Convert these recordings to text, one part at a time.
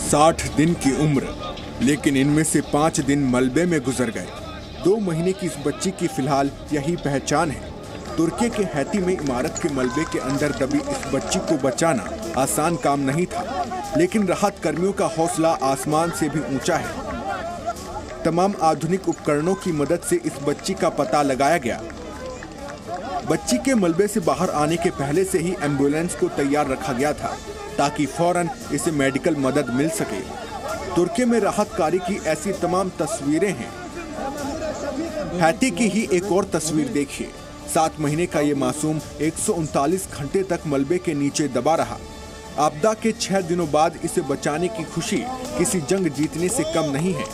60 दिन की उम्र, लेकिन इनमें से 5 दिन मलबे में गुजर गए। 2 महीने की इस बच्ची की फिलहाल यही पहचान है। तुर्की के हैती में इमारत के मलबे के अंदर दबी इस बच्ची को बचाना आसान काम नहीं था, लेकिन राहत कर्मियों का हौसला आसमान से भी ऊंचा है। तमाम आधुनिक उपकरणों की मदद से इस बच्ची का पता लगाया गया। बच्ची के मलबे से बाहर आने के पहले से ही एम्बुलेंस को तैयार रखा गया था ताकि फौरन इसे मेडिकल मदद मिल सके। तुर्की में राहत कार्य की ऐसी तमाम तस्वीरें हैं। हैती की ही एक और तस्वीर देखिए। 7 महीने का ये मासूम 139 घंटे तक मलबे के नीचे दबा रहा। आपदा के 6 दिनों बाद इसे बचाने की खुशी किसी जंग जीतने से कम नहीं है।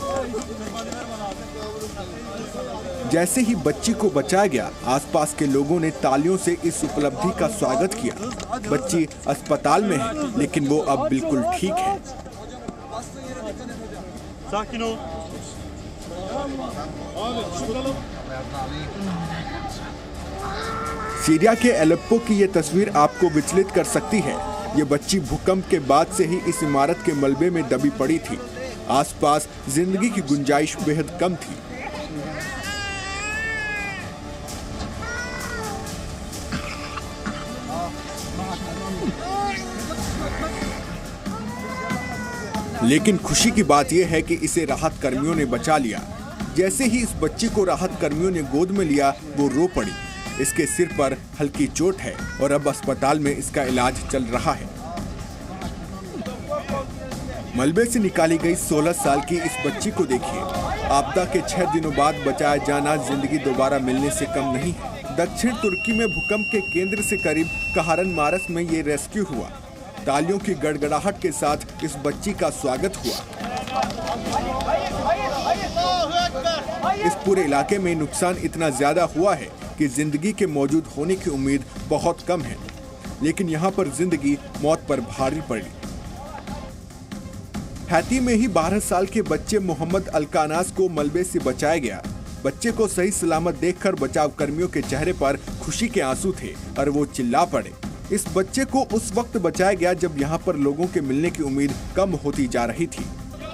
जैसे ही बच्ची को बचाया गया, आसपास के लोगों ने तालियों से इस उपलब्धि का स्वागत किया। बच्ची अस्पताल में है, लेकिन वो अब बिल्कुल ठीक है। सीरिया के एलेप्पो की ये तस्वीर आपको विचलित कर सकती है। ये बच्ची भूकंप के बाद से ही इस इमारत के मलबे में दबी पड़ी थी। आसपास जिंदगी की गुंजाइश बेहद कम थी। लेकिन खुशी की बात यह है कि इसे राहत कर्मियों ने बचा लिया। जैसे ही इस बच्ची को राहत कर्मियों ने गोद में लिया, वो रो पड़ी। इसके सिर पर हल्की चोट है और अब अस्पताल में इसका इलाज चल रहा है। मलबे से निकाली गई 16 साल की इस बच्ची को देखिए। आपदा के 6 दिनों बाद बचाया जाना जिंदगी दोबारा मिलने से कम नहीं है। दक्षिण तुर्की में भूकंप के केंद्र से करीब कहरनमारस में ये रेस्क्यू हुआ। तालियों की गड़गड़ाहट के साथ इस बच्ची का स्वागत हुआ। इस पूरे इलाके में नुकसान इतना ज्यादा हुआ है कि जिंदगी के मौजूद होने की उम्मीद बहुत कम है, लेकिन यहाँ पर जिंदगी मौत पर भारी पड़ी। हैती में ही 12 साल के बच्चे मोहम्मद अलकानास को मलबे से बचाया गया। बच्चे को सही सलामत देखकर बचाव कर्मियों के चेहरे पर खुशी के आंसू थे और वो चिल्ला पड़े। इस बच्चे को उस वक्त बचाया गया जब यहाँ पर लोगों के मिलने की उम्मीद कम होती जा रही थी।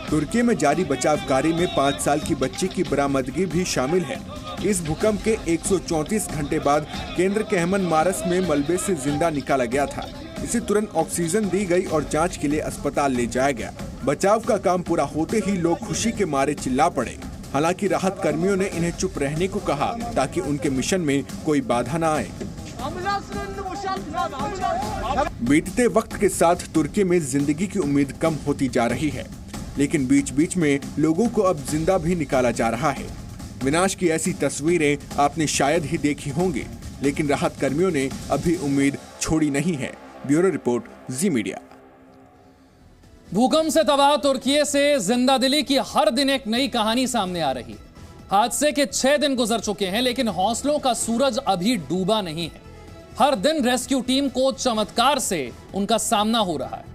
तुर्की में जारी बचाव कार्य में 5 साल की बच्ची की बरामदगी भी शामिल है। इस भूकंप के 134 घंटे बाद केंद्र कहरनमारस में मलबे से जिंदा निकाला गया था। इसे तुरंत ऑक्सीजन दी गई और जांच के लिए अस्पताल ले जाया गया। बचाव का काम पूरा होते ही लोग खुशी के मारे चिल्ला पड़े। हालांकि राहत कर्मियों ने इन्हें चुप रहने को कहा ताकि उनके मिशन में कोई बाधा न आए। बीतते वक्त के साथ तुर्की में जिंदगी की उम्मीद कम होती जा रही है, लेकिन बीच बीच में लोगों को अब जिंदा भी निकाला जा रहा है। विनाश की ऐसी तस्वीरें आपने शायद ही देखी होंगी, लेकिन राहत कर्मियों ने अभी उम्मीद छोड़ी नहीं है। ब्यूरो रिपोर्ट, जी मीडिया। भूकंप से तबाह तुर्की से जिंदादिली की हर दिन एक नई कहानी सामने आ रही है। हादसे के 6 दिन गुजर चुके हैं, लेकिन हौसलों का सूरज अभी डूबा नहीं है। हर दिन रेस्क्यू टीम को चमत्कार से उनका सामना हो रहा है।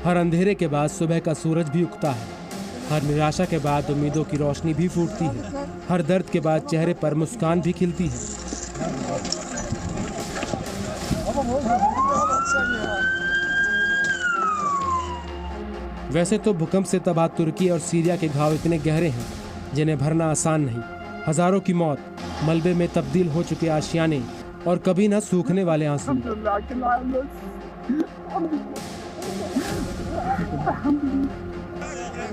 हर अंधेरे के बाद सुबह का सूरज भी उगता है। हर निराशा के बाद उम्मीदों की रोशनी भी फूटती है। हर दर्द के बाद चेहरे पर मुस्कान भी खिलती है। वैसे तो भूकंप से तबाह तुर्की और सीरिया के घाव इतने गहरे हैं जिन्हें भरना आसान नहीं। हजारों की मौत, मलबे में तब्दील हो चुके आशियाने और कभी न सूखने वाले आंसू।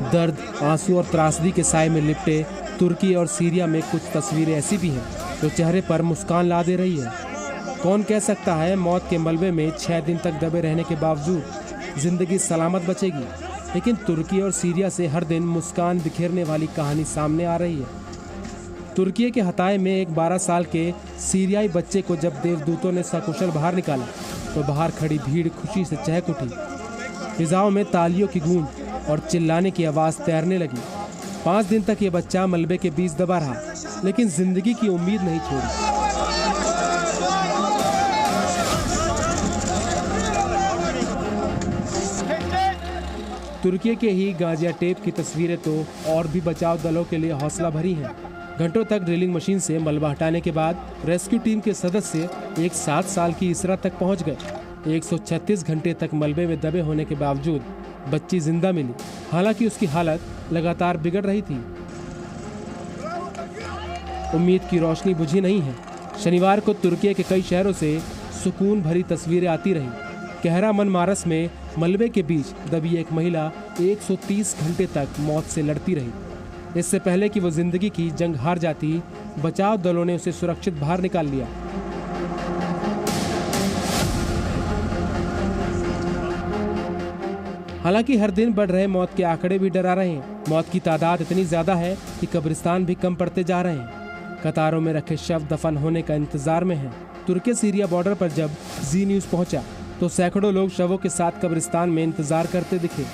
दर्द, आंसू और त्रासदी के साए में लिपटे तुर्की और सीरिया में कुछ तस्वीरें ऐसी भी हैं जो चेहरे पर मुस्कान ला दे रही है। कौन कह सकता है मौत के मलबे में 6 दिन तक दबे रहने के बावजूद जिंदगी सलामत बचेगी। लेकिन तुर्की और सीरिया से हर दिन मुस्कान बिखेरने वाली कहानी सामने आ रही है। तुर्की के हताए में एक 12 साल के सीरियाई बच्चे को जब देवदूतों ने सकुशल बाहर निकाला तो बाहर खड़ी भीड़ खुशी से चहक उठी। फिजाओं में तालियों की गूंज और चिल्लाने की आवाज़ तैरने लगी। 5 दिन तक ये बच्चा मलबे के बीच दबा रहा, लेकिन जिंदगी की उम्मीद नहीं छोड़ी। तुर्की के ही गाजियाटेप की तस्वीरें तो और भी बचाव दलों के लिए हौसला भरी हैं। घंटों तक ड्रिलिंग मशीन से मलबा हटाने के बाद रेस्क्यू टीम के सदस्य एक 7 साल की इसरा तक पहुंच गए। 136 घंटे तक मलबे में दबे होने के बावजूद बच्ची जिंदा मिली, हालांकि उसकी हालत लगातार बिगड़ रही थी। उम्मीद की रोशनी बुझी नहीं है। शनिवार को तुर्की के कई शहरों से सुकून भरी तस्वीरें आती रही। कहरामनमारस में मलबे के बीच दबी एक महिला 130 घंटे तक मौत से लड़ती रही। इससे पहले कि वो जिंदगी की जंग हार जाती, बचाव दलों ने उसे सुरक्षित बाहर निकाल लिया। हालांकि हर दिन बढ़ रहे मौत के आंकड़े भी डरा रहे हैं। मौत की तादाद इतनी ज्यादा है कि कब्रिस्तान भी कम पड़ते जा रहे हैं। कतारों में रखे शव दफन होने का इंतजार में हैं। तुर्की सीरिया बॉर्डर पर जब जी न्यूज पहुंचा तो सैकड़ों लोग शवों के साथ कब्रिस्तान में इंतजार करते दिखे।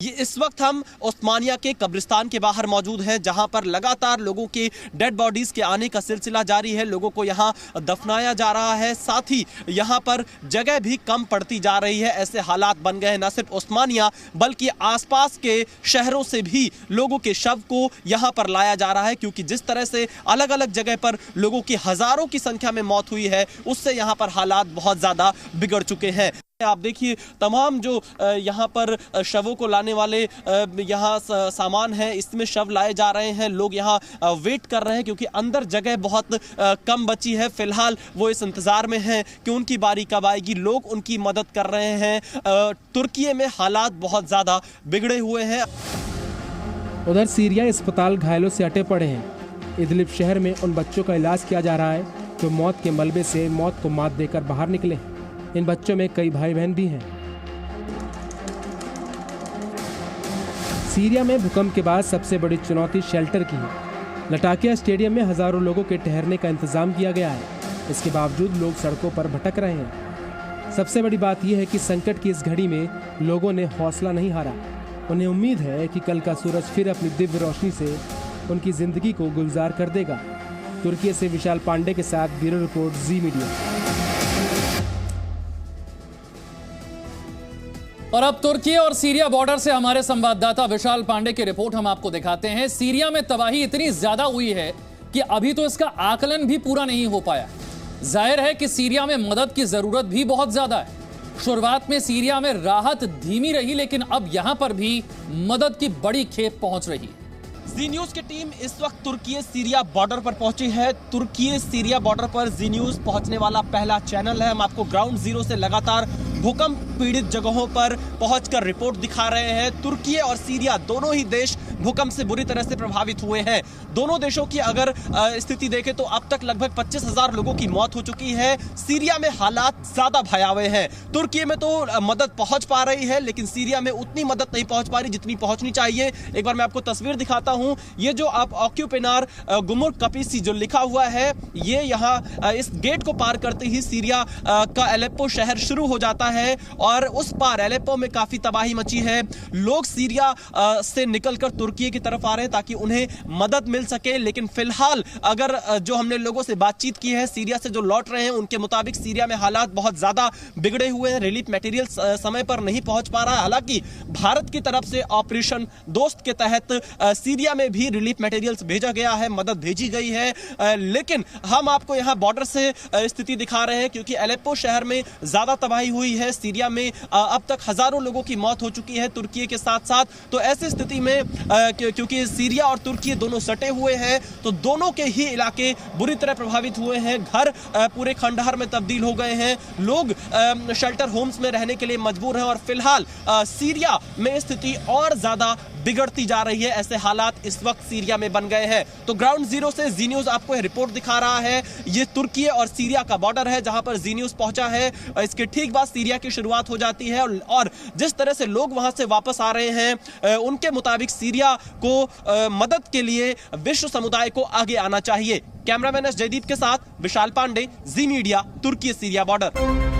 ये इस वक्त हम ओस्मानिया के कब्रिस्तान के बाहर मौजूद हैं, जहां पर लगातार लोगों के डेड बॉडीज के आने का सिलसिला जारी है। लोगों को यहां दफनाया जा रहा है, साथ ही यहां पर जगह भी कम पड़ती जा रही है। ऐसे हालात बन गए हैं न सिर्फ ओस्मानिया बल्कि आसपास के शहरों से भी लोगों के शव को यहां पर लाया जा रहा है, क्योंकि जिस तरह से अलग अलग जगह पर लोगों की हजारों की संख्या में मौत हुई है, उससे यहां पर हालात बहुत ज्यादा बिगड़ चुके हैं। आप देखिए तमाम जो यहाँ पर शवों को लाने वाले यहाँ सामान है, इसमें शव लाए जा रहे हैं। लोग यहाँ वेट कर रहे हैं क्योंकि अंदर जगह बहुत कम बची है। फिलहाल वो इस इंतजार में हैं कि उनकी बारी कब आएगी। लोग उनकी मदद कर रहे हैं। तुर्की में हालात बहुत ज़्यादा बिगड़े हुए हैं। उधर सीरिया अस्पताल घायलों से अटे पड़े हैं। इदलिब शहर में उन बच्चों का इलाज किया जा रहा है जो मौत के मलबे से मौत को मात देकर बाहर निकले हैं। इन बच्चों में कई भाई बहन भी हैं। सीरिया में भूकंप के बाद सबसे बड़ी चुनौती शेल्टर की है। लटाकिया स्टेडियम में हजारों लोगों के ठहरने का इंतजाम किया गया है। इसके बावजूद लोग सड़कों पर भटक रहे हैं। सबसे बड़ी बात यह है कि संकट की इस घड़ी में लोगों ने हौसला नहीं हारा। उन्हें उम्मीद है कि कल का सूरज फिर अपनी दिव्य रोशनी से उनकी जिंदगी को गुलजार कर देगा। तुर्की से विशाल पांडे के साथ ब्यूरो रिपोर्ट, जी मीडिया। और अब तुर्की और सीरिया बॉर्डर से हमारे संवाददाता विशाल पांडे की रिपोर्ट हम आपको दिखाते हैं। सीरिया में तबाही इतनी ज्यादा हुई है कि अभी तो इसका आकलन भी पूरा नहीं हो पाया। जाहिर है कि सीरिया में मदद की जरूरत भी बहुत ज्यादा है। शुरुआत में सीरिया में राहत धीमी रही, लेकिन अब यहां पर भी मदद की बड़ी खेप पहुंच रही है। जी न्यूज की टीम इस वक्त तुर्की सीरिया बॉर्डर पर पहुंची है। तुर्की सीरिया बॉर्डर पर जी न्यूज पहुंचने वाला पहला चैनल है। हम आपको ग्राउंड जीरो से लगातार भूकंप पीड़ित जगहों पर पहुंचकर रिपोर्ट दिखा रहे हैं। तुर्की और सीरिया दोनों ही देश भूकंप से बुरी तरह से प्रभावित हुए हैं। दोनों देशों की अगर स्थिति देखें तो अब तक लगभग 25,000 लोगों की मौत हो चुकी है। सीरिया में हालात ज्यादा भयावह हैं। तुर्की में तो मदद पहुंच पा रही है, लेकिन सीरिया में उतनी मदद नहीं पहुंच पा रही जितनी पहुंचनी चाहिए। एक बार मैं आपको तस्वीर दिखाता हूं। ये जो आप ऑक्यूपेनार गुमुर्ग कपीसी जो लिखा हुआ है, ये यहाँ इस गेट को पार करते ही सीरिया का अलेप्पो शहर शुरू हो जाता है और उस पार अलेप्पो में काफी तबाही मची है। लोग सीरिया से निकलकर तुर्की की तरफ आ रहे हैं ताकि उन्हें मदद मिल सके, लेकिन फिलहाल अगर जो हमने लोगों से बातचीत की है सीरिया से जो लौट रहे हैं, उनके मुताबिक सीरिया में हालात बहुत ज्यादा बिगड़े हुए हैं। रिलीफ मटेरियल समय पर नहीं पहुंच पा रहा है। हालांकि भारत की तरफ से ऑपरेशन दोस्त के तहत सीरिया में भी रिलीफ मटेरियल्स भेजा गया है, मदद भेजी गई है। लेकिन हम आपको यहां बॉर्डर से स्थिति दिखा रहे हैं क्योंकि अलेप्पो शहर में ज्यादा तबाही हुई है। सीरिया में अब तक हजारों लोगों की मौत हो चुकी है तुर्की के साथ साथ। तो ऐसी स्थिति में क्योंकि सीरिया और तुर्की दोनों सटे हुए हैं, तो दोनों के ही इलाके बुरी तरह प्रभावित हुए हैं। घर पूरे खंडहर में तब्दील हो गए हैं। लोग शेल्टर होम्स में रहने के लिए मजबूर हैं और फिलहाल सीरिया में स्थिति और ज्यादा बिगड़ती जा रही है। ऐसे हालात इस वक्त सीरिया में बन गए हैं। तो ग्राउंड जीरो से जी न्यूज आपको रिपोर्ट दिखा रहा है। ये तुर्की और सीरिया का बॉर्डर है जहां पर जी न्यूज पहुंचा है। इसके ठीक बाद सीरिया की शुरुआत हो जाती है और जिस तरह से लोग वहां से वापस आ रहे हैं, उनके मुताबिक सीरिया को मदद के लिए विश्व समुदाय को आगे आना चाहिए। कैमरामैन एस जयदीप के साथ विशाल पांडे, जी मीडिया, तुर्की सीरिया बॉर्डर।